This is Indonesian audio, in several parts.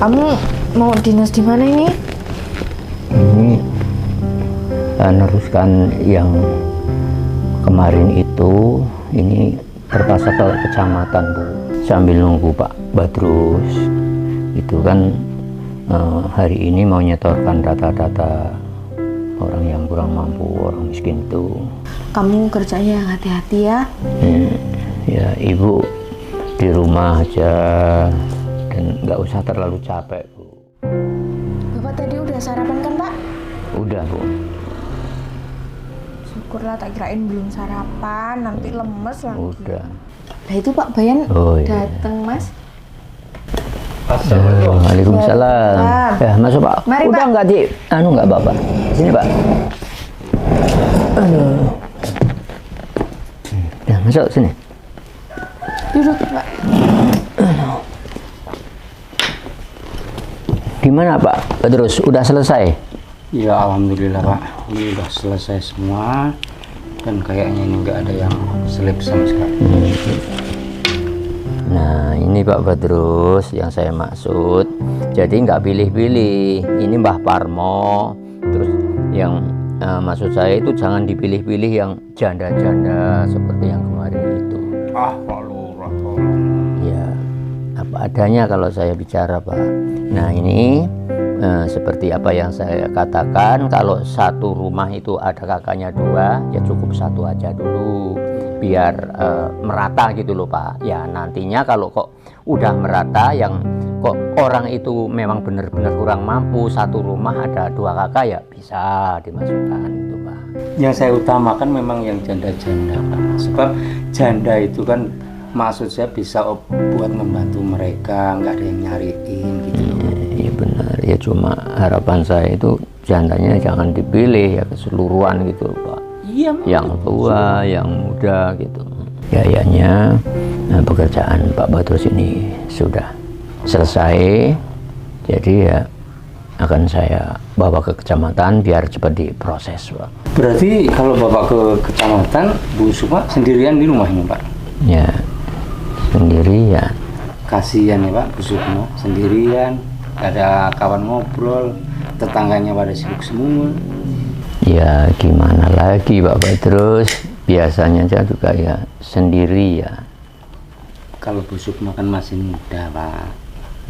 Kamu mau dinas di mana ini? Ini meneruskan yang kemarin itu, ini terpaksa ke kecamatan Bu, sambil nunggu Pak Badrus. Itu kan hari ini mau nyetorkan data-data orang yang kurang mampu, orang miskin itu. Kamu kerjanya yang hati-hati ya. Ya Ibu di rumah aja dan nggak usah terlalu capek Bu. Bapak tadi udah sarapan kan Pak? Udah Bu. Syukurlah, tak kirain belum sarapan, nanti lemes lagi. Udah. Nah itu Pak Bayan dateng Mas. Waalaikumsalam. Ya masuk Pak. Mari, Udah Pak. nggak di, nggak apa-apa. Sini Pak. Ya masuk sini. Duduk Pak. Gimana Pak Badrus? Udah selesai? Ya alhamdulillah Pak, ini udah selesai semua dan kayaknya ini nggak ada yang selip sama sekali. Nah ini Pak Badrus yang saya maksud. Jadi nggak pilih-pilih. Ini Mbah Parmo. Terus yang maksud saya itu jangan dipilih-pilih yang janda-janda seperti yang kemarin itu. Pak Lurah tolong. Ya apa adanya kalau saya bicara Pak. Nah ini seperti apa yang saya katakan, kalau satu rumah itu ada kakaknya dua, ya cukup satu aja dulu biar merata gitu loh Pak. Ya nantinya kalau kok udah merata, yang kok orang itu memang benar-benar kurang mampu, satu rumah ada dua kakak, ya bisa dimasukkan itu Pak. Yang saya utamakan memang yang janda-janda Pak. Sebab janda itu kan maksud saya bisa buat membantu mereka, nggak ada yang nyariin gitu loh. Iya benar, ya cuma harapan saya itu jandanya jangan dipilih ya keseluruhan gitu loh Pak. Iya, yang tua, yang muda gitu. Kayaknya pekerjaan Pak Badrus ini sudah selesai, jadi ya akan saya bawa ke kecamatan biar cepat diproses Pak. Berarti kalau Bapak ke kecamatan, Bu Sukma sendirian di rumahnya Pak? Ya sendirian. Kasihan ya Pak, Bu Sukma sendirian, gak ada kawan ngobrol, tetangganya pada sibuk semua. Ya gimana lagi Pak Badrus, biasanya saya juga ya sendiri ya. Kalau Bu Sukma kan masih muda Pak.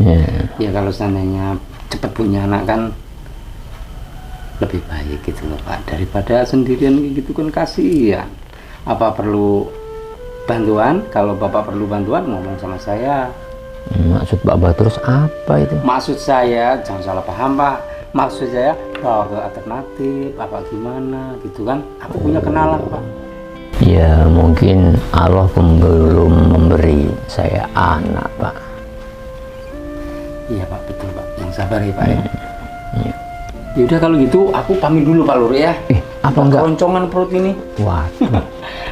Ya, Ya kalau seandainya cepat punya anak kan lebih baik gitu loh Pak, daripada sendirian gitu kan kasihan. Apa perlu bantuan? Kalau Bapak perlu bantuan ngomong sama saya. maksud Pak Badrus apa itu? Maksud saya jangan salah paham Pak, maksud saya bawa ke alternatif apa gimana gitu kan, aku punya kenalan Pak. Ya mungkin Allah belum memberi saya anak Pak. Iya Pak, betul Pak, yang sabar ya Pak ya. Ya. Yaudah kalau gitu aku pamit dulu Pak Lur ya. Apa enggak? Keroncongan perut ini. Waduh.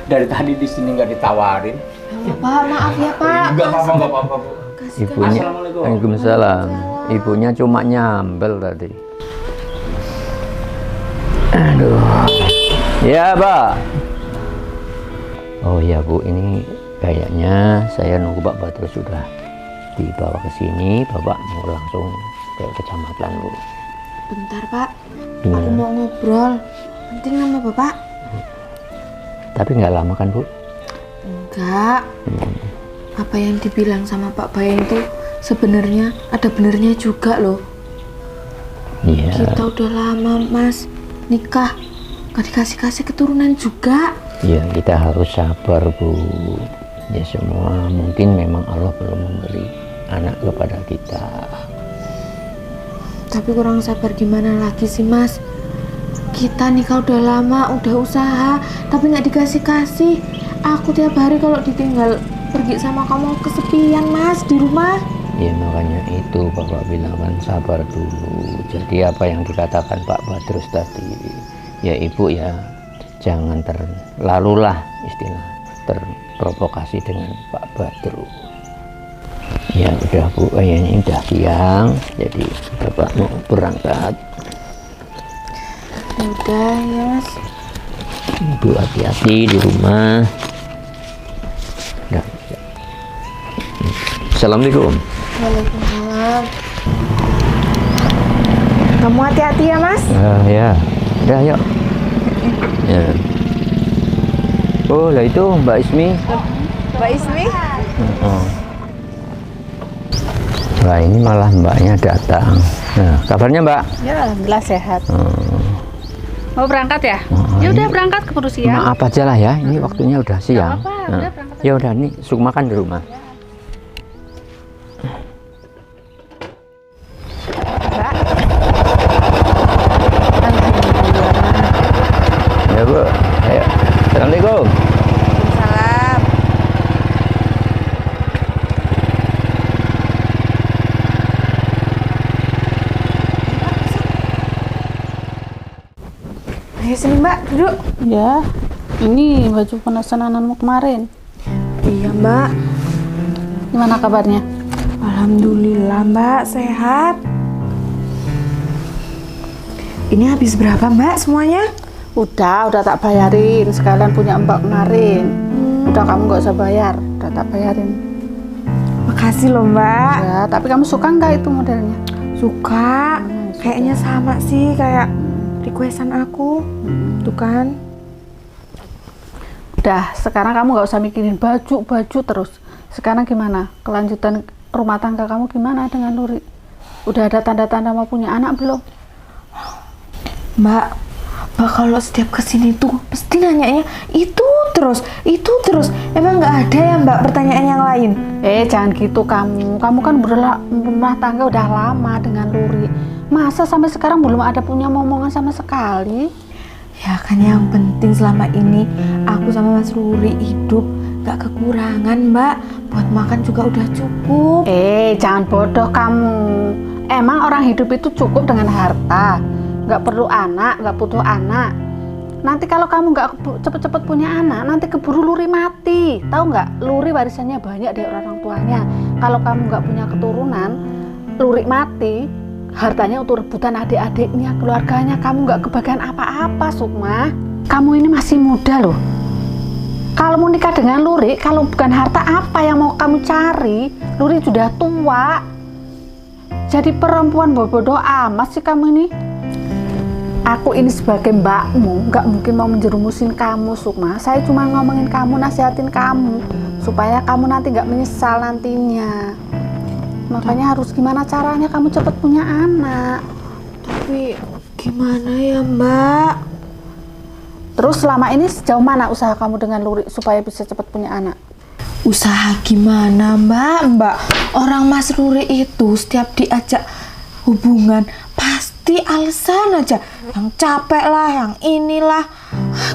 Dari tadi di sini nggak ditawarin. Ya Pak, maaf ya Pak. Enggak apa-apa Bu. Ibunya, Assalamualaikum. Waalaikumsalam. Ibunya cuma nyambel tadi. Aduh. Ya Pak. Oh ya Bu, ini kayaknya saya nunggu Pak Badrus sudah dibawa ke sini. Bapak mau langsung ke kecamatan Bu. Bentar Pak, Gimana? aku mau ngobrol. Penting sama Bapak? Tapi nggak lama kan Bu? Enggak. Apa yang dibilang sama Pak Bayan itu sebenarnya ada benernya juga loh. Iya. Kita udah lama Mas nikah, gak dikasih keturunan juga. Ya kita harus sabar Bu. Ya semua mungkin memang Allah belum memberi anak kepada kita. Tapi kurang sabar gimana lagi sih Mas? Kita nikah udah lama, udah usaha, tapi nggak dikasih. Aku tiap hari kalau ditinggal pergi sama kamu kesepian Mas di rumah. Ya makanya itu Bapak bilang kan sabar dulu. Jadi apa yang dikatakan Pak Badrus tadi, ya Ibu ya jangan terlalulah istilah terprovokasi dengan Pak Badrus. Ya udah Bu, kayaknya udah siang, jadi Bapak mau berangkat. Udah ya Mas. Ibu hati-hati di rumah. Assalamualaikum. Waalaikumsalam. Kamu hati-hati ya Mas. Ya, udah yuk. Ya. Oh, lah itu Mbak Ismi. Mbak Ismi. Oh. Wah, ini malah mbaknya datang. Nah, kabarnya Mbak? Ya, alhamdulillah sehat. Mau berangkat ya? Oh, Ya udah ini berangkat keburu siang. Maaf aja lah ya, ini waktunya udah siang. apa-apa, Nah, udah berangkat ya udah nih, suka makan di rumah. Mbak. Ya Bu, ayo. Assalamualaikum. Salam. Ayo sini Mbak, duduk. Ya, ini baju pesenananmu kemarin. Iya Mbak. Gimana kabarnya? Alhamdulillah Mbak, sehat. Ini habis berapa Mbak semuanya? Udah tak bayarin. Sekalian punya Mbak kemarin. Udah kamu nggak usah bayar, udah tak bayarin. Makasih loh Mbak. Ya, tapi kamu suka nggak itu modelnya? Suka. Kayaknya sama sih kayak requestan aku. Tuh kan. Udah, sekarang kamu nggak usah mikirin baju terus. Sekarang gimana? Kelanjutan rumah tangga kamu gimana dengan Luri? Udah ada tanda-tanda mau punya anak belum? Mbak kalau setiap kesini tuh pasti nanyanya itu terus. Emang nggak ada ya Mbak pertanyaan yang lain? Jangan gitu kamu. Kamu kan rumah tangga udah lama dengan Luri. Masa sampai sekarang belum ada punya momongan sama sekali? Ya kan yang penting selama ini aku sama Mas Ruri hidup gak kekurangan Mbak. Buat makan juga udah cukup. Jangan bodoh kamu. Emang orang hidup itu cukup dengan harta? Gak perlu anak, gak butuh anak. Nanti kalau kamu gak cepet-cepet punya anak, nanti keburu Luri mati. Tahu nggak? Luri warisannya banyak dari orang tuanya. Kalau kamu gak punya keturunan, Luri mati, hartanya untuk rebutan adik-adiknya, keluarganya. Kamu nggak kebagian apa-apa, Sukma. Kamu ini masih muda loh. Kalau mau nikah dengan Luri, kalau bukan harta apa yang mau kamu cari? Luri sudah tua. Jadi perempuan bodoh amat sih kamu ini. Aku ini sebagai mbakmu, nggak mungkin mau menjerumusin kamu, Sukma. Saya cuma ngomongin kamu, nasihatin kamu, supaya kamu nanti nggak menyesal nantinya. Makanya harus gimana caranya kamu cepet punya anak. Tapi gimana ya Mbak? Terus selama ini sejauh mana usaha kamu dengan Luri supaya bisa cepet punya anak? Usaha gimana Mbak? Orang Mas Ruri itu setiap diajak hubungan pasti alasan aja. Yang capek lah, yang inilah.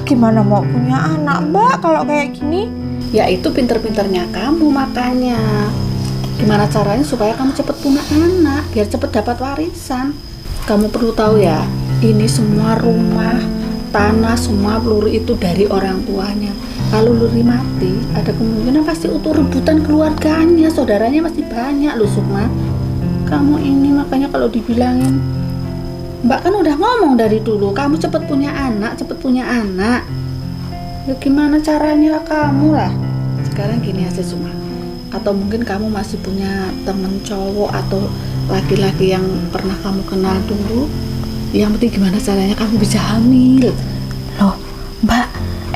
Gimana mau punya anak Mbak kalau kayak gini? Ya itu pinter-pinternya kamu makanya. Gimana caranya supaya kamu cepet punya anak, biar cepet dapat warisan. Kamu perlu tahu ya, ini semua rumah, tanah, semua Luri itu dari orang tuanya. Kalau Luri mati, ada kemungkinan pasti utuh rebutan keluarganya, saudaranya masih banyak loh Sukma. Kamu ini makanya kalau dibilangin, Mbak kan udah ngomong dari dulu, kamu cepet punya anak. Ya gimana caranya kamu lah. Sekarang gini aja Sukma. Atau mungkin kamu masih punya temen cowok atau laki-laki yang pernah kamu kenal dulu. Yang penting gimana caranya kamu bisa hamil. Loh Mbak,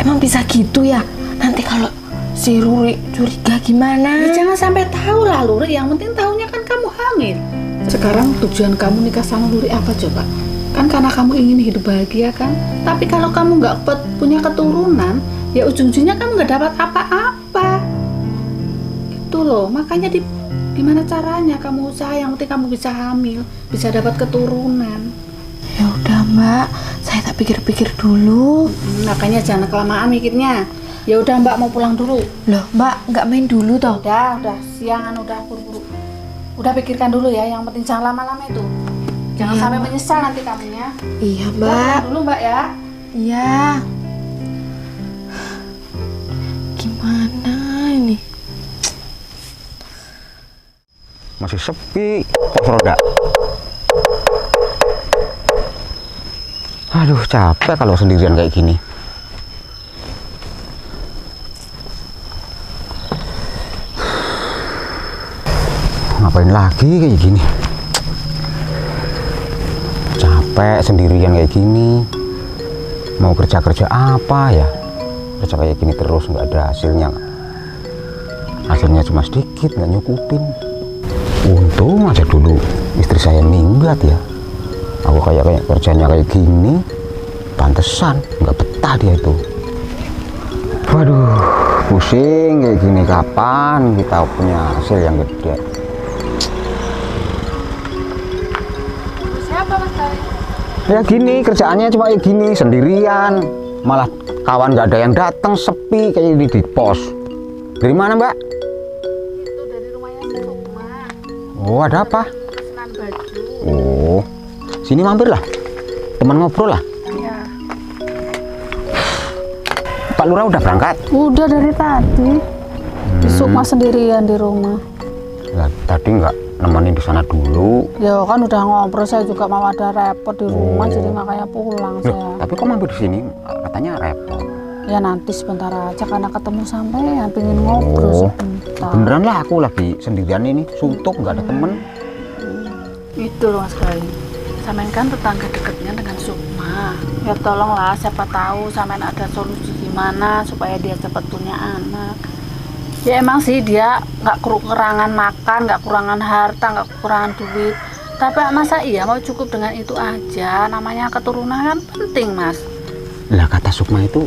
emang bisa gitu ya? Nanti kalau si Ruri curiga gimana? Ya jangan sampai tahu lah Luri, yang penting tahunya kan kamu hamil. Sekarang tujuan kamu nikah sama Luri apa coba? Kan karena kamu ingin hidup bahagia kan? Tapi kalau kamu nggak punya keturunan, ya ujung-ujungnya kamu nggak dapat apa-apa. Gitu loh, makanya gimana caranya kamu usaha, yang penting kamu bisa hamil, bisa dapat keturunan. Ya udah Mbak, saya tak pikir-pikir dulu. Makanya jangan kelamaan mikirnya. Ya udah Mbak mau pulang dulu. Loh Mbak, nggak main dulu toh? Udah siangan, udah buru-buru. Udah pikirkan dulu ya, yang penting jangan lama-lama itu. Jangan Iya, sampai Mbak. menyesal nanti kamunya. Iya Udah, Mbak. pulang dulu Mbak ya. Iya. Gimana ini? Masih sepi pos roda. Aduh, capek kalau sendirian kayak gini. Ngapain lagi kayak gini? capek sendirian kayak gini. Mau kerja apa ya? Kerja kayak gini terus nggak ada hasilnya. Hasilnya cuma sedikit, nggak nyukupin. Untung aja dulu istri saya minggat ya. Aku kayak kerjanya kayak gini, pantesan nggak betah dia itu. Waduh, pusing kayak gini, kapan kita punya hasil yang gede? Siapa Mas Kawin? Ya gini, kerjaannya cuma kayak gini, sendirian. Malah kawan nggak ada yang datang, sepi kayak ini di pos. Dari mana Mbak? Itu dari rumahnya si Sukma. Oh, ada apa? Pesanan baju. Oh, sini mampir lah, teman ngobrol lah. Iya. Pak Lurah udah berangkat? Udah dari tadi. Si Sukma sendirian di rumah. Ya, tadi nggak nemenin di sana dulu. Ya kan udah ngobrol, saya juga mau ada repot di rumah, jadi makanya pulang Loh, saya. tapi kok mampir di sini? Katanya repot. Ya nanti sebentar aja karena ketemu sampean, pengen ngobrol sebentar. Beneran lah, aku lagi sendirian ini, suntuk nggak ada temen. Itu loh Mas Bayu. Sampean kan tetangga dekatnya dengan Sukma. Ya tolonglah, siapa tahu sampean ada solusi gimana supaya dia cepat punya anak. Ya emang sih dia nggak kekurangan makan, nggak kekurangan harta, nggak kekurangan duit. Tapi masa iya mau cukup dengan itu aja? Namanya keturunan kan penting Mas. Lah kata Sukma itu,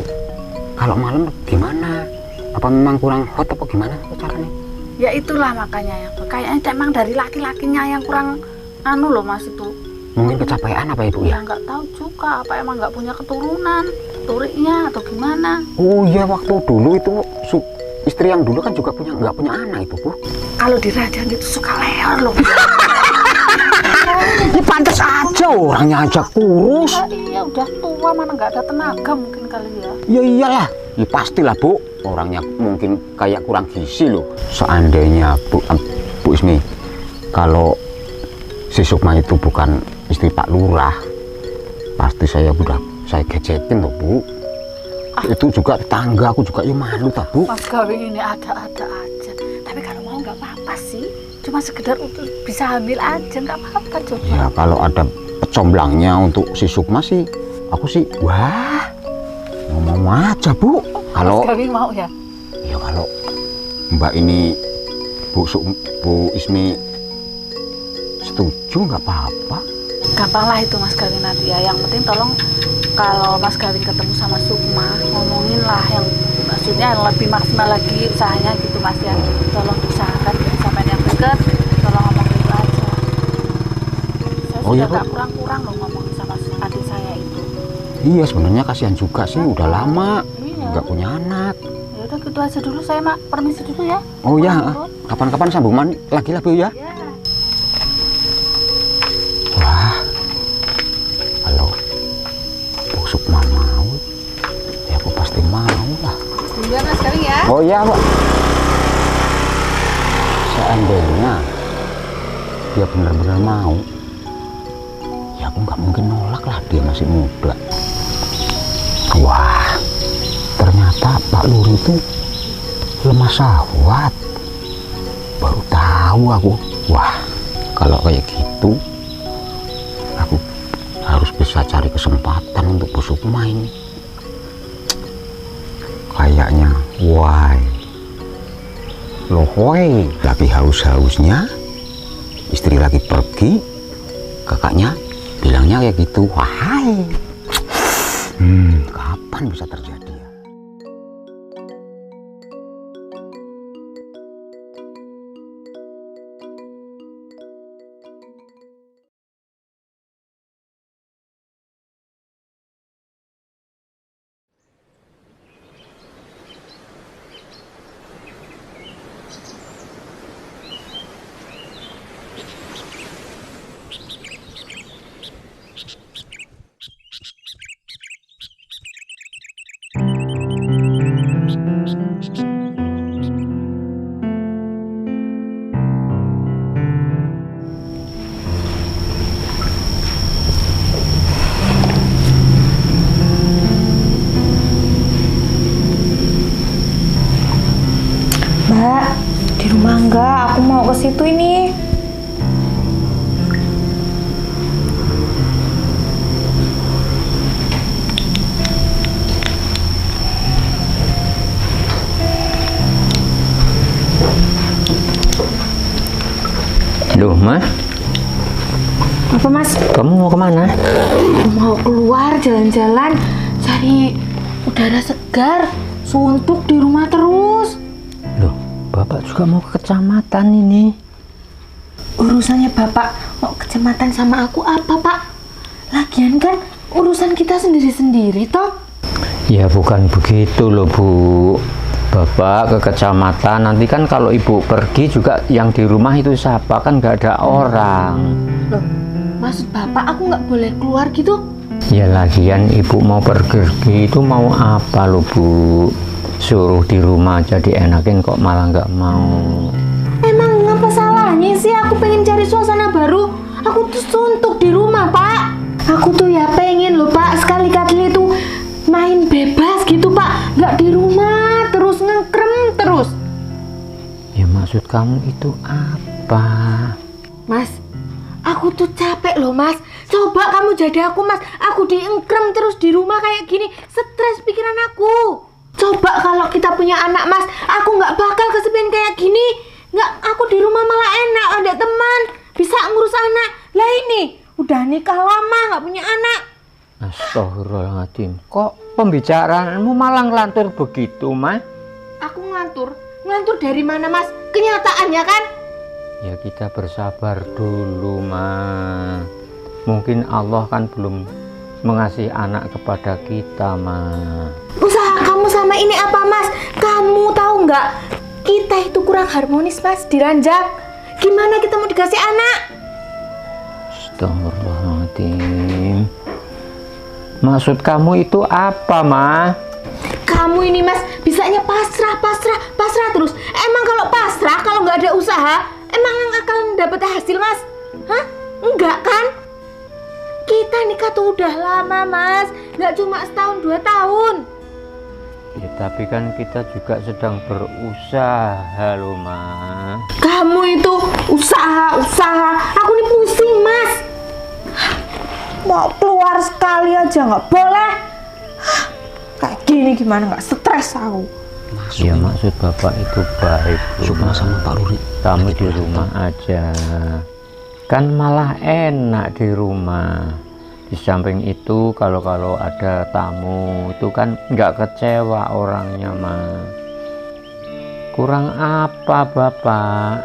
kalau malam gimana? Apa memang kurang hot apa gimana caranya? Ya itulah makanya ya. Kayaknya emang dari laki-lakinya yang kurang anu loh Mas itu. Mungkin kecapean apa ibu Ya ya? nggak tahu juga apa emang nggak punya keturunan, turiknya atau gimana. Oh iya, waktu dulu itu istri yang dulu kan juga nggak punya anak itu Bu. Kalau di radian itu suka leor loh. Ini pantas aja, orangnya aja kurus. Iya udah tua, mana nggak ada tenaga mungkin kali ya. Ya iyalah, ya pastilah Bu, orangnya mungkin kayak kurang gizi loh. Seandainya Bu Ismi, kalau si Sukma itu bukan istri Pak Lurah, pasti saya gejetin loh Bu. Itu juga tetangga aku juga ya malu tak Bu. Mas Gawing ini ada-ada aja. Tapi kalau mau nggak apa-apa sih. Cuma sekedar untuk bisa hamil aja, nggak apa-apa coba. Ya kalau ada pecomblangnya untuk si Sukma sih, aku sih wah mau aja Bu. Kalau Mas Gawing mau ya? ya kalau Mbak ini Bu Ismi setuju nggak apa-apa. Gampang lah itu Mas Gawing nanti ya. Yang penting tolong kalau Mas Gawing ketemu sama Sukma, ngomongin lah yang maksudnya yang lebih maksimal lagi usahanya gitu Mas ya. Tolong usahakan sampai yang dekat, tolong ngomong itu aja. Saya Oh, iya, sudah Bu. gak kurang-kurang loh ngomong sama adik saya itu. Iya sebenarnya kasihan juga sih, udah lama Iya. nggak punya anak. Ya udah gitu aja dulu, saya mak permisi dulu ya. Oh ya, Pulang dulu. kapan-kapan sambungan lagi lah Bu ya. Ya. Wah, kalau Bu Sukma mau, ya aku pasti mau lah. Duluan Mas Kawing ya. Oh iya Pak. Seandainya dia benar-benar mau, ya aku nggak mungkin nolak lah, dia masih muda. Wah, ternyata Pak Lur itu lemah syahwat. Baru tahu aku. Wah, kalau kayak gitu, aku harus bisa cari kesempatan untuk Bu Sukma ini. Kayaknya, why? Lohoi, lagi haus-hausnya, istri lagi pergi, kakaknya bilangnya kayak gitu. Wahai, kapan bisa terjadi ya? Mbak, di rumah enggak, aku mau ke situ ini. Loh, Ma, Apa mas? kamu mau kemana? Mau keluar jalan-jalan cari udara segar, suntuk di rumah terus. Loh, Bapak juga mau ke kecamatan ini. Urusannya bapak mau kecamatan sama aku apa pak? Lagian kan urusan kita sendiri-sendiri toh. Ya bukan begitu loh Bu. Bapak ke kecamatan, nanti kan kalau ibu pergi juga yang di rumah itu siapa, kan nggak ada orang. Loh, maksud bapak aku nggak boleh keluar gitu? Ya lagian ibu mau pergi itu mau apa loh Bu? Suruh di rumah aja dienakin kok malah nggak mau. Emang apa salahnya sih? Aku pengen cari suasana baru. Aku tuh suntuk di rumah pak. Aku tuh ya pengen loh pak, sekali-kali itu main bebas gitu pak, nggak di rumah terus ngengkrem terus. Ya maksud kamu itu apa? Mas, aku tuh capek loh mas. Coba kamu jadi aku mas, aku diengkrem terus di rumah kayak gini, stres pikiran aku. Coba kalau kita punya anak mas, aku nggak bakal kesepian kayak gini. Nggak, aku di rumah malah enak, ada teman, bisa ngurus anak. Lah ini, udah nikah lama nggak punya anak. Astagfirullahaladzim, kok pembicaraanmu malah ngelantur begitu, Ma? Aku ngelantur dari mana mas? Kenyataannya kan? Ya kita bersabar dulu, Ma. Mungkin Allah kan belum mengasih anak kepada kita, Ma. Usaha kamu sama ini apa mas? Kamu tahu nggak? Kita itu kurang harmonis mas, diranjak. Gimana kita mau dikasih anak? Astagfirullahaladzim. Maksud kamu itu apa, Ma? Kamu ini mas, bisanya pasrah terus. Emang kalau pasrah, kalau nggak ada usaha, emang akan dapat hasil mas? Hah? Enggak kan? Kita nikah tuh udah lama mas, nggak cuma setahun 2 tahun. Ya tapi kan kita juga sedang berusaha loh, Ma. Kamu itu usaha. Aku nih pusing mas. Mau keluar sekali aja nggak boleh. Kayak gini gimana nggak stres aku. Ya maksud Bapak itu baik loh, Ma. Sama Pak Ruri. Kamu di rumah aja. Kan malah enak di rumah. Di samping itu kalau ada tamu itu kan nggak kecewa orangnya, Ma. Kurang apa Bapak?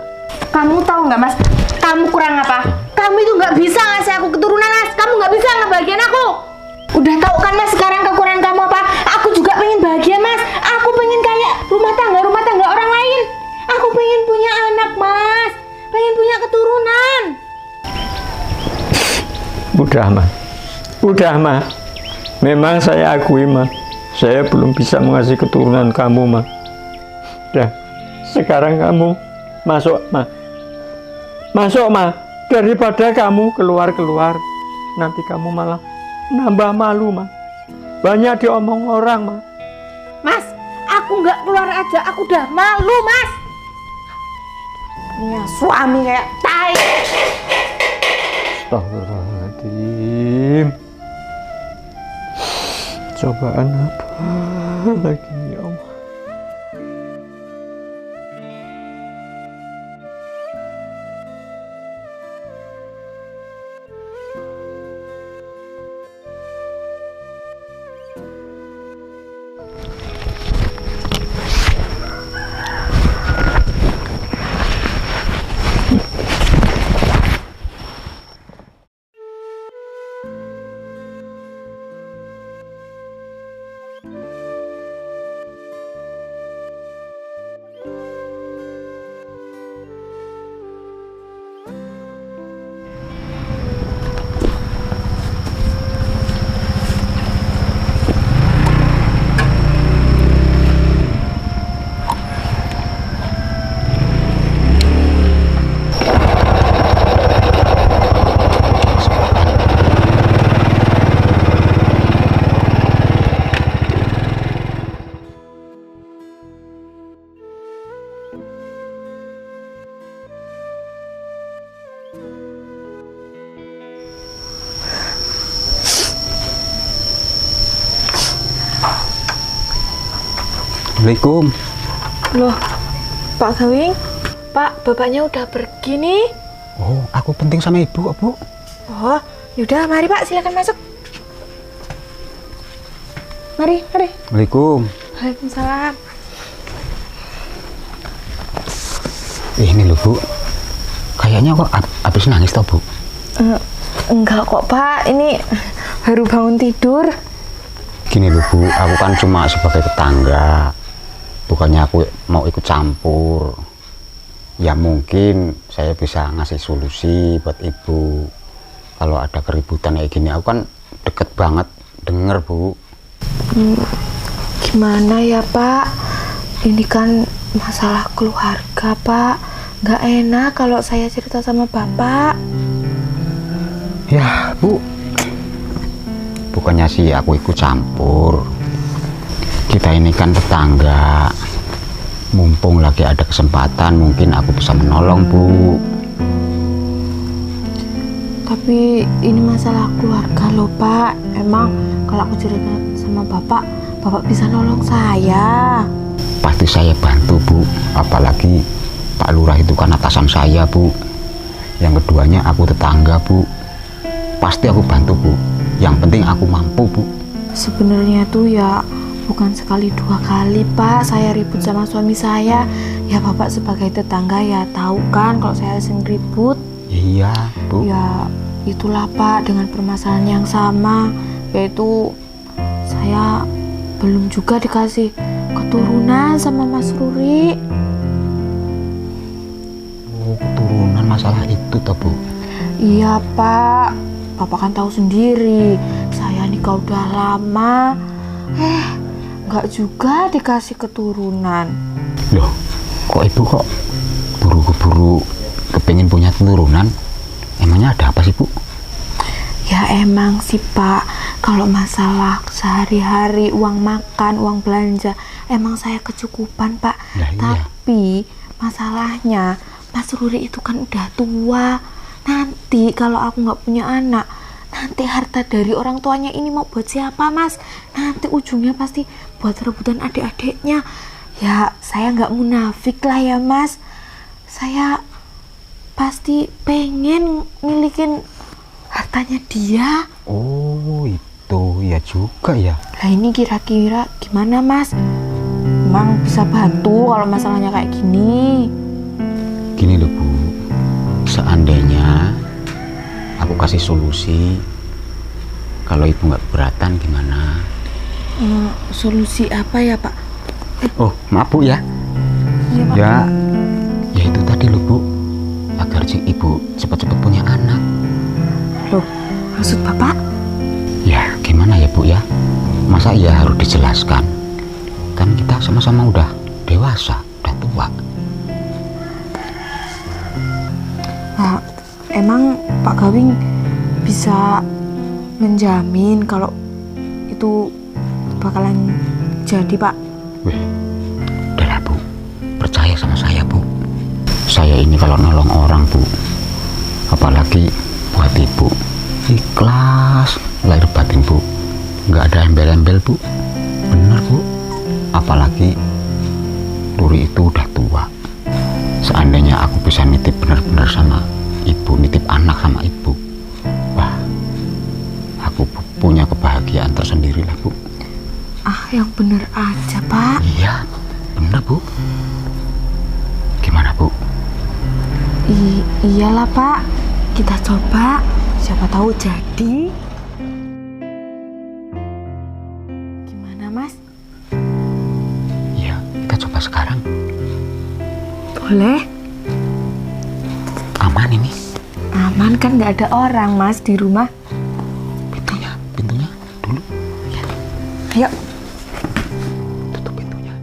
Kamu tahu nggak mas? Kamu kurang apa? Kamu itu nggak bisa ngasih aku keturunan mas. Kamu nggak bisa ngebahagiain aku. Udah tahu kan mas sekarang kekurangan kamu apa? Aku juga pengen bahagia mas. Aku pengen kayak rumah tangga orang lain. Aku pengen punya anak mas. Pengen punya keturunan. Udah, Ma. Memang saya akui, Ma. Saya belum bisa mengasih keturunan kamu, Ma. Udah, sekarang kamu masuk, Ma. Masuk, Ma. Daripada kamu keluar, nanti kamu malah nambah malu, Ma. Banyak diomong orang, Ma. Mas, aku nggak keluar aja. Aku udah malu mas. Punya suami kayak tai. Astagfirullahaladzim. Cobaan apa lagi ya Allah? Assalamualaikum. Loh, Pak Gawing, Pak, bapaknya udah pergi nih. Oh, aku penting sama ibu kok, Bu. Oh, yaudah mari Pak, silakan masuk. Mari. Assalamualaikum. Waalaikumsalam. Ini loh, Bu. Kayaknya kok habis nangis toh, Bu? Enggak kok Pak, ini baru bangun tidur. Gini loh, Bu, aku kan cuma sebagai tetangga. Bukannya aku mau ikut campur. Ya mungkin saya bisa ngasih solusi buat ibu. Kalau ada keributan kayak gini, aku kan deket banget denger, Bu. Gimana ya Pak? Ini kan masalah keluarga Pak. Nggak enak kalau saya cerita sama Bapak. Ya, Bu. Bukannya sih aku ikut campur. Kita ini kan tetangga. Mumpung lagi ada kesempatan, mungkin aku bisa menolong, Bu. Tapi ini masalah keluarga loh Pak. Emang kalau aku cerita sama Bapak bisa nolong saya. Pasti saya bantu, Bu. Apalagi Pak Lurah itu kan atasan saya, Bu. Yang keduanya aku tetangga, Bu. Pasti aku bantu, Bu. Yang penting aku mampu, Bu. Sebenarnya tuh ya bukan sekali dua kali Pak saya ribut sama suami saya. Ya Bapak sebagai tetangga ya tahu kan kalau saya sering ribut. Iya, Bu. Ya itulah Pak, dengan permasalahan yang sama, yaitu saya belum juga dikasih keturunan sama Mas Ruri. Oh, keturunan masalah itu toh, Bu. Iya Pak, Bapak kan tahu sendiri saya nikah udah lama, nggak juga dikasih keturunan. Loh, kok ibu kok buru-buru kepingin punya keturunan? Emangnya ada apa sih, Bu? Ya emang sih Pak, kalau masalah sehari-hari, uang makan, uang belanja, emang saya kecukupan Pak. Lah, iya. Tapi masalahnya Mas Ruri itu kan udah tua. Nanti kalau aku nggak punya anak, nanti harta dari orang tuanya ini mau buat siapa Mas? Nanti ujungnya pasti buat rebutan adik-adiknya. Ya saya nggak munafik lah ya Mas. Saya pasti pengen milikin hartanya dia. Oh, itu ya juga ya. Lah ini kira-kira gimana Mas? Emang bisa bantu kalau masalahnya kayak gini? Gini loh, Bu. Seandainya aku kasih solusi, kalau ibu nggak keberatan gimana? Solusi apa ya Pak? Oh, maaf, Bu ya. Iya Pak. Ya itu tadi loh, Bu. Agar si ibu cepat-cepat punya anak. Loh, maksud Bapak? Ya gimana ya, Bu ya? Masa ya harus dijelaskan? Kan kita sama-sama udah dewasa, udah tua. Nah, emang Pak Gawing bisa menjamin kalau itu bakalan jadi Pak? Wih, udahlah, Bu. Percaya sama saya, Bu. Saya ini kalau nolong orang, Bu, apalagi buat ibu, ikhlas lahir batin, Bu. Nggak ada embel-embel, Bu. Bener, Bu. Apalagi Ruri itu udah tua. Seandainya aku bisa nitip bener-bener sama ibu, nitip anak sama ibu, wah, aku punya kebahagiaan tersendiri lah, Bu. Yang bener aja Pak. Iya, bener, Bu. Gimana, Bu? Iyalah Pak, kita coba, siapa tahu jadi. Gimana Mas? Iya, kita coba sekarang. Boleh? Aman ini? Aman kan, nggak ada orang Mas di rumah. Pintunya dulu. Ayo. Tutup pintunya.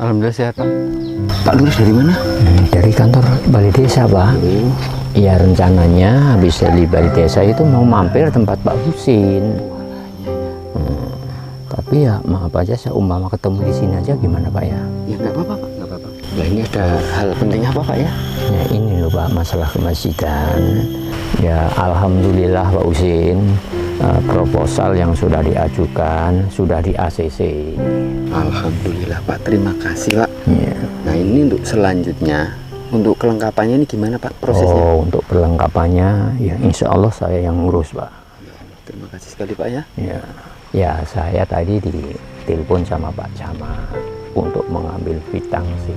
Alhamdulillah sehat Pak. Pak Lurus dari mana? Dari kantor balai desa, Pak. Ya rencananya habis dari balai desa itu mau mampir tempat Pak Husin. Tapi ya maaf aja, seumpama ketemu di sini aja gimana Pak ya? Ya nggak apa-apa Pak, nggak apa-apa. Nah ini ada hal penting apa Pak ya? Ya ini loh Pak, masalah kemasjidan. Ya alhamdulillah Pak Husin, proposal yang sudah diajukan sudah di ACC. Alhamdulillah Pak, terima kasih Pak. Ya. Nah ini untuk selanjutnya, untuk kelengkapannya ini gimana Pak prosesnya? Oh, untuk perlengkapannya ya insya Allah saya yang ngurus Pak. Ya Allah, terima kasih sekali Pak ya. Ya saya tadi ditelepon sama Pak Camat untuk mengambil kwitansi.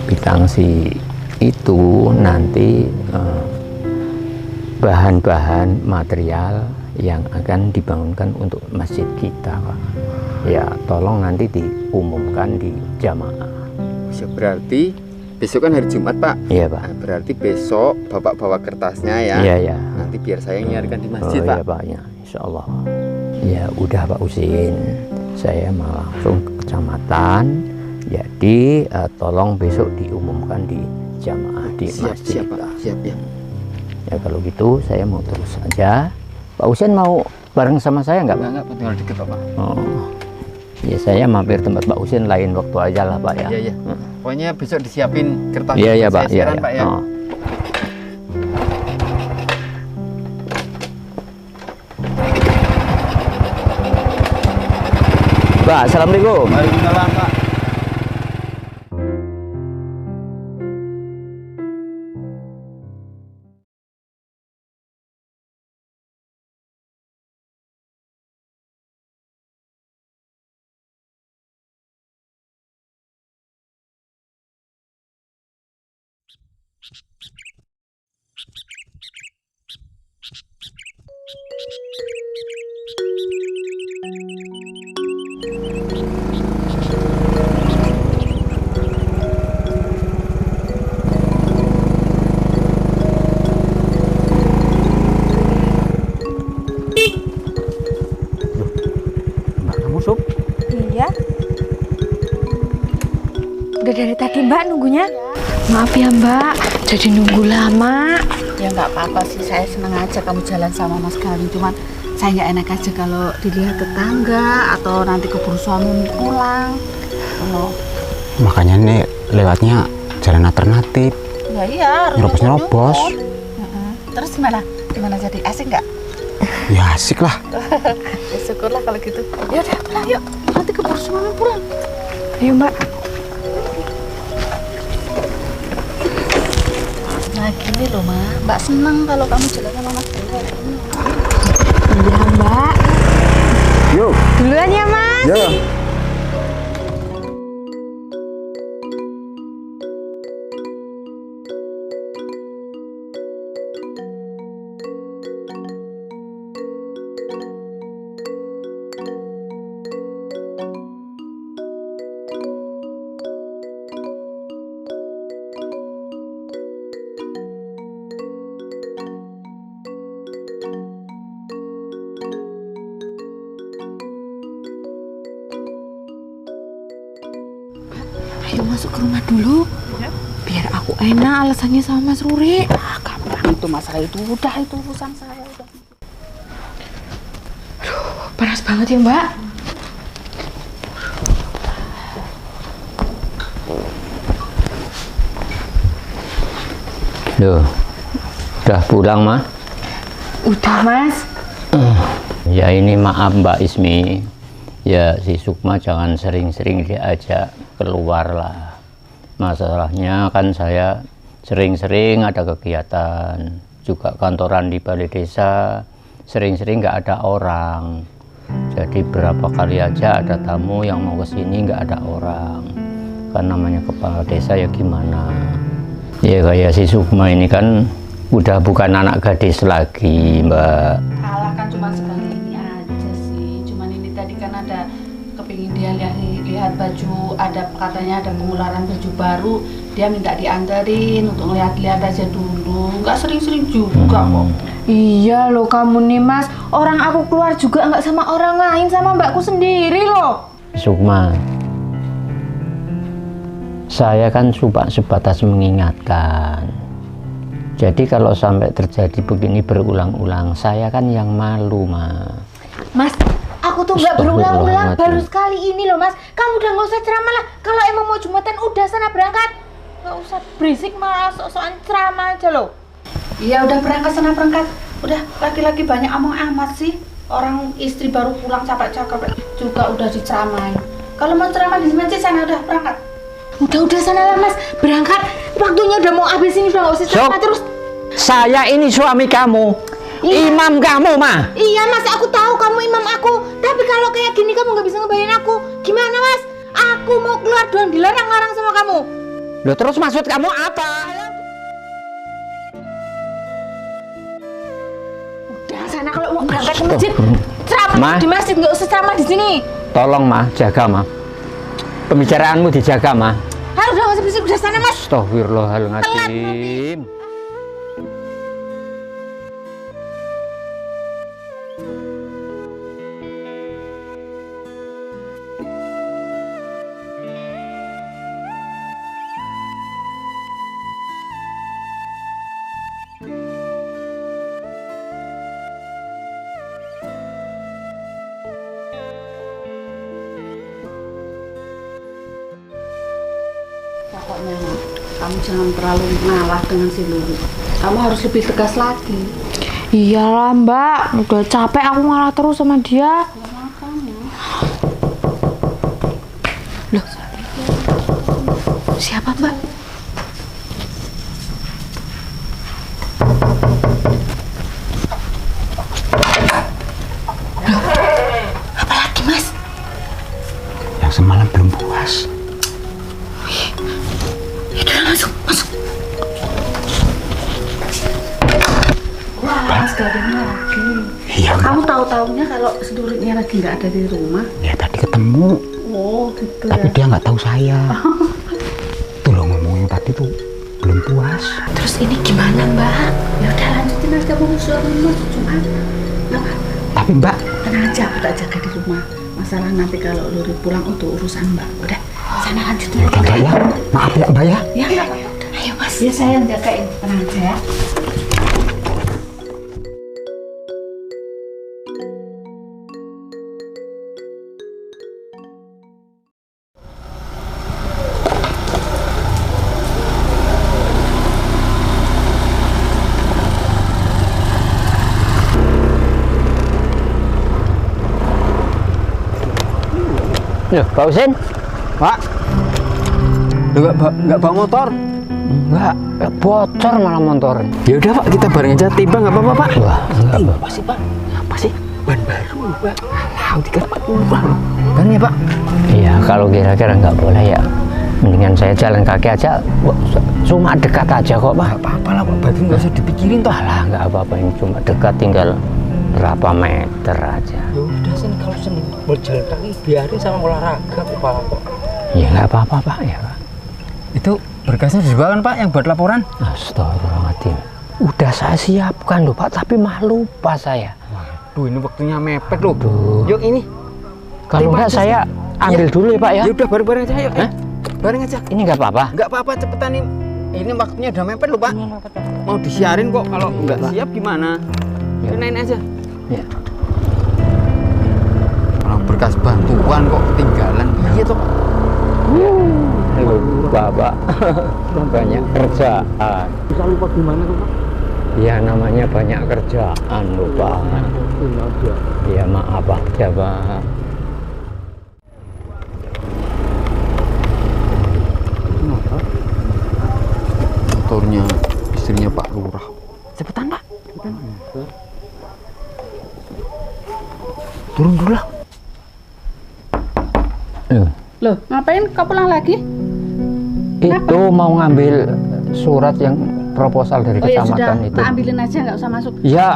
Kwitansi itu nanti bahan-bahan material yang akan dibangunkan untuk masjid kita Pak. Ya tolong nanti diumumkan di jamaah. Berarti besok kan hari Jumat Pak. Iya Pak. Nah, berarti besok Bapak bawa kertasnya ya. Iya. Nanti biar saya yang nyiarkan di masjid Pak. Iya Pak, ya insya Allah. Ya udah Pak Husin, saya mau langsung ke kecamatan. Jadi tolong besok diumumkan di jamaah di masjid. Siap Pak, siap ya. Ya kalau gitu saya mau terus aja. Pak Husin mau bareng sama saya nggak Pak? Enggak, tinggal deket Pak. Oh, ya saya mampir tempat Pak Husin lain waktu aja lah Pak ya. Iya. Pokoknya besok disiapin kertas. Iya Pak. Iya. Pak ya. Oh. Pak, assalamualaikum. Waalaikumsalam Pak. Mbak, kamu sup? Iya. Udah dari tadi Mbak nunggunya? Maaf ya Mbak, jadi nunggu lama. Ya nggak apa-apa sih, saya seneng aja kamu jalan sama Mas Galih. Cuman saya nggak enak aja kalau dilihat tetangga atau nanti keburu suami pulang. Oh, Makanya nih lewatnya jalan alternatif. ya iya. Nyerobos-nyerobos. Terus gimana? Gimana jadi asik nggak? Ya asik lah. Ya syukurlah kalau gitu. Ya udah pulang yuk. Nanti keburu suami pulang. Ayo Mbak. Nah gini loh Mbak seneng kalau kamu jalan sama Mas Galih. Iya Mbak. Yuk. Duluan ya Mas. Ya. Ayo masuk ke rumah dulu. Biar aku enak alasannya sama Mas Ruri. Gampang itu masalah itu udah itu urusan saya udah. Panas banget ya Mbak. Loh, udah pulang Mas? Udah Mas. Ya ini maaf Mbak Ismi. Ya si Sukma jangan sering-sering diajak keluar lah. Masalahnya kan saya sering-sering ada kegiatan. Juga kantoran di balai desa sering-sering nggak ada orang. Jadi berapa kali aja ada tamu yang mau kesini nggak ada orang. Kan namanya kepala desa ya gimana. Ya kayak si Sukma ini kan udah bukan anak gadis lagi Mbak. Kalah kan cuma sekali ini aja sih. Cuman ini tadi kan ada kepingin dia lihat baju, ada katanya ada pengularan baju baru. Dia minta dianterin untuk lihat-lihat aja dulu. Nggak sering-sering juga kok. Iya loh kamu nih Mas. Orang aku keluar juga nggak sama orang lain, sama mbakku sendiri loh. Sukma, Saya kan cuma sebatas mengingatkan. Jadi kalau sampai terjadi begini berulang-ulang, saya kan yang malu, Mas, aku tuh nggak berulang-ulang, baru Astagfirullahaladzim. sekali ini loh Mas. Kamu udah nggak usah ceramah lah. Kalau emang mau Jumatan, udah sana berangkat. Nggak usah berisik malah sok-sokan ceramah aja loh. Iya udah berangkat sana berangkat. Udah laki-laki banyak omong amat sih. Orang istri baru pulang capek-capek juga udah diceramain. Kalau mau ceramah di masjid sana udah berangkat. Udah sana lah Mas, berangkat. Waktunya udah mau habis ini, udah nggak usah ceramah terus. Saya ini suami kamu, imam kamu, Ma. Iya Mas, aku tahu kamu imam aku. Tapi kalau kayak gini kamu nggak bisa ngebayangin aku. Gimana Mas? Aku mau keluar doang, dilarang-larang sama kamu. Loh, terus maksud kamu apa? Udah sana kalau mau berangkat ke masjid, ceramah Ma. di masjid, nggak usah ceramah di sini. Tolong, Ma, jaga, Ma. Pembicaraanmu dijaga, Ma. Udah nggak usah berisik, udah sana Mas. Astagfirullahaladzim. Pokoknya kamu jangan terlalu ngalah dengan si Lulu. Kamu harus lebih tegas lagi. Iyalah Mbak, udah capek aku ngalah terus sama dia. Loh, siapa Mbak? Loh, apa lagi Mas? Yang semalam belum puas. Masuk. Wah, sekalian lagi. Iya, Mbak. Kamu tahu-taunya kalau sedulurnya lagi nggak ada di rumah. Ya tadi ketemu, Oh, gitu tapi ya. dia nggak tahu saya. Tuh lo ngomongin tadi tuh belum puas. Terus ini gimana Mbak? Ya udah lanjutin aja kamu suami rumah Jumat. Nah, Tapi Mbak, tenang aja, aku tak jaga di rumah. Masalah nanti kalau Luri pulang untuk urusan Mbak. Udah, sana lanjutin. ya udah Mbak ya. Maaf ya Mbak ya. Ya nggak apa-apa. Ayo Mas. Ya saya yang jagain. Tenang aja ya. Loh, Pak Husin? Pak, nggak bawa motor? Enggak, bocor malah motor. Ya udah Pak, kita bareng aja tiba nggak apa-apa Pak. Wah, enggak apa. Apa sih Pak? Apa sih? Ban baru Pak. Tahu 340 ban ya Pak? Iya, kalau kira-kira nggak boleh ya, mendingan saya jalan kaki aja. Cuma dekat aja kok, Pak. Nggak apa-apa lah Pak, berarti nggak usah dipikirin toh. Alah, nggak apa-apa, ini cuma dekat, tinggal berapa meter aja. Ya udah sih kalau seneng berjalan kaki biarin sama olahraga kepala kok. Ya nggak apa-apa, Pak, ya, Pak. Itu berkasnya di bawah kan Pak yang buat laporan? Astagfirullahaladzim. Udah saya siapkan loh, Pak, tapi malah lupa saya. Waduh, ini waktunya mepet loh. Aduh. Yuk ini. Kalau Terima enggak kasih. saya ambil dulu ya, Pak, ya. Ya udah bareng-bareng aja yuk. Hah? Bareng aja. Ini nggak apa-apa. Nggak apa-apa, cepetan nih. Ini waktunya udah mepet loh Pak. Mau disiarin kok, kalau nggak siap gimana? Ya. Renain aja. Ya. Kalau berkas bantuan kok ketinggalan. Iya toh. Lupa, Pak. Banyak kerjaan. Bisa lupa gimana tuh Pak? Ya namanya banyak kerjaan, lupa. Ya maaf aja, Pak. Motornya istrinya Pak Lurah. Cepetan, Pak. Turun dulu lah. Loh, ngapain kau pulang lagi? Itu mau ngambil surat yang proposal dari Oh ya sudah, kecamatan itu. tak ambilin aja, nggak usah masuk. Ya,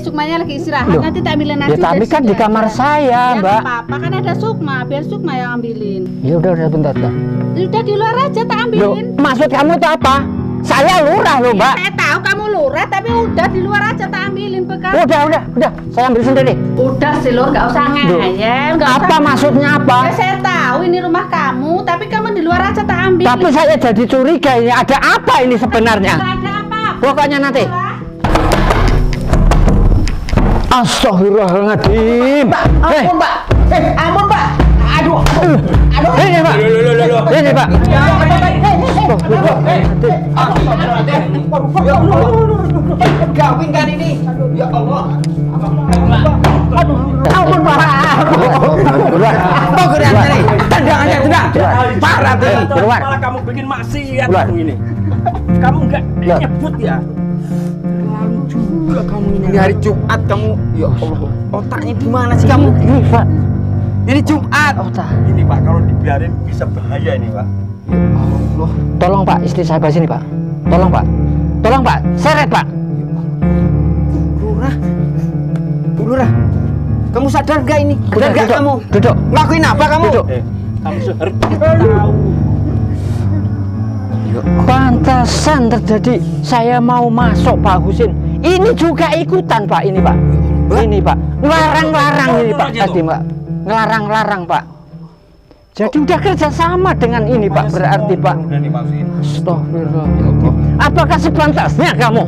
Sukmanya lagi istirahat, Loh. nanti tak ambilin aja. ya tapi dari kan situ di kamar aja. saya, Ya Mbak. nggak apa-apa, kan ada Sukma, biar Sukma yang ambilin. Ya udah bentar, bentar. Udah di luar aja tak Loh, ambilin. maksud kamu itu apa? Saya lurah loh, Mbak. Saya tahu kamu lurah, tapi udah di luar aja tak ambilin bekal. Udah, saya ambil sendiri. Udah sih Lur, nggak usah ngeyel. nggak Apa usah. maksudnya apa? Ya, saya tahu ini rumah kamu, tapi kamu di luar aja tak ambil. Tapi saya jadi curiga ini ada apa ini sebenarnya? Nggak ada apa. Pokoknya nanti. Astagfirullahaladzim. Ampun, Pak. Ampun, Pak. Aduh. Aduh. Ini Pak. Ini Pak. Gawin kan ini. Ya Allah. Ampun Pak. Apa geraknya nih? Tendangannya tendang. Parah tuh. Keluar. Malah kamu bikin maksiat Keluar. kamu ini. Kamu enggak Keluar. nyebut ya. Terlalu juga kamu ini. Ini hari Jumat kamu. Ya Allah. Otaknya gimana sih kamu? Ini Pak. Ini Jumat. Ini Pak, kalau dibiarin bisa bahaya ini Pak. Tolong Pak, istri saya bahas ini Pak. Tolong Pak. Tolong Pak, seret Pak. Bu Lurah, kamu sadar gak ini? Sadar gak duduk, kamu? Duduk. Ngelakuin apa kamu? Duduk. Kamu seharusnya tahu. Pantasan terjadi saya mau masuk Pak Husin. Ini juga ikutan Pak ini Pak. Ini Pak. Ngelarang-larang ini Pak tadi Pak. Ngelarang-larang Pak. Jadi udah kerjasama dengan ini Pak berarti Pak. Astagfirullahaladzim. Apakah sepantasnya kamu?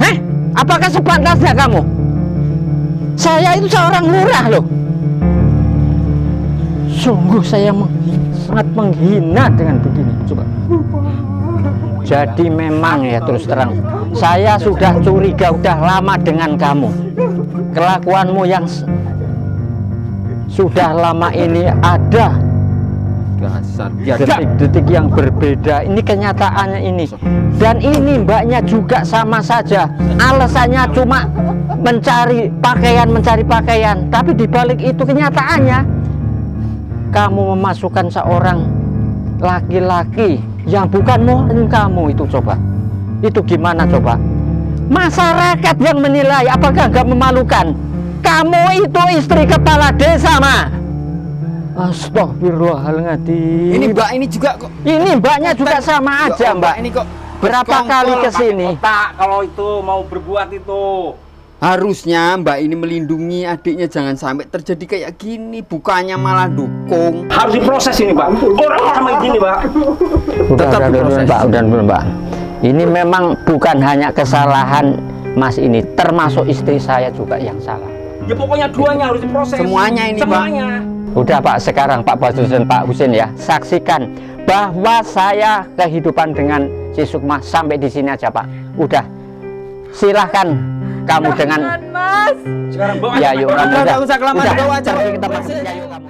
Heh? Apakah sepantasnya kamu? Saya itu seorang lurah loh. Sungguh saya sangat menghina dengan begini. Coba. Jadi memang ya terus terang, saya sudah curiga udah lama dengan kamu. Kelakuanmu yang sudah lama ini ada detik-detik yang berbeda. Ini kenyataannya ini. Dan ini mbaknya juga sama saja. Alasannya cuma mencari pakaian. Tapi dibalik itu kenyataannya kamu memasukkan seorang laki-laki yang bukan mohon kamu itu coba. Itu gimana coba? Masyarakat yang menilai, apakah nggak memalukan? Kamu itu istri kepala desa, Ma. Astagfirullahaladzim. Ini Mbak ini juga kok. Ini mbaknya juga sama aja, Mbak. Ini kok Berapa kali ke sini? Otak kalau itu mau berbuat itu. harusnya Mbak ini melindungi adiknya, jangan sampai terjadi kayak gini, bukannya malah dukung. Harus diproses ini Pak. Orang-orang kayak gini Pak. Udah dulu Mbak. Ini memang bukan hanya kesalahan Mas ini, termasuk istri saya juga yang salah. Ya pokoknya duanya harus diproses. Semuanya ini, Pak. Semuanya. Udah Pak, sekarang Pak Basus dan Pak Husin ya, saksikan bahwa saya kehidupan dengan si Sukma sampai di sini aja Pak. Udah, silahkan kamu dengan Mas. Sekarang bawa ya yuk kamu Udah, usah kelamaan, bawa aja. pergi ke tempat kerja yuk kamu.